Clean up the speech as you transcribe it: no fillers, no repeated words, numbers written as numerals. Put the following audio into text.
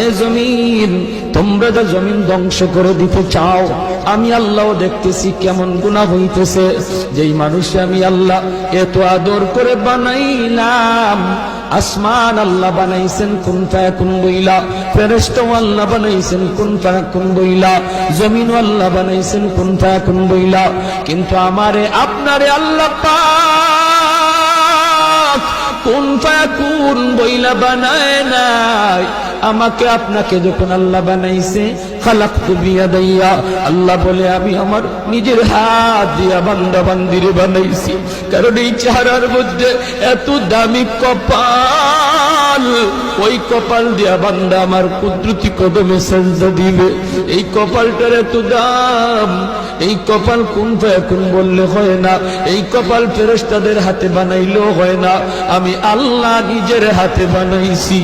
এ জমিন, তোমরা যা জমিন ধ্বংস করে দিতে চাও, আমি আল্লাহ দেখতেছি কেমন গুনাহ হইতেছে। যেই মানুষে আমি আল্লাহ এত আদর করে বানাইলাম, আসমান আল্লাহ বানাইছেন কুন ফায়াকুন বইলা, ফেরেশতা আল্লাহ বানাইছেন কুন ফায়াকুন বইলা, জমিন আল্লাহ বানাইছেন কুন ফায়াকুন বইলা, কিন্তু আমারে আপনারে আল্লাহ পাক কুন ফায়াকুন বইলা বানায় নাই। আমাকে আপনাকে যখন আল্লাহ বানাইছে, খালাকতু বিয়াদাইয়া, আল্লাহ বলে আমি আমার নিজের হাত দিয়া বান্দা বান্দিরে বানাইছি। কারণ এই চেহারার মধ্যে এত দামি কপাল, ওই কপাল দিয়া বান্দা আমার কুদরতি কদমে সেজদা দিবে। এই কপালটার এত দাম, এই কপাল কুন ফায়াকুন বললে হয় না, এই কপাল ফেরেশতাদের হাতে বানাইলেও হয় না, আমি আল্লাহ নিজের হাতে বানাইছি।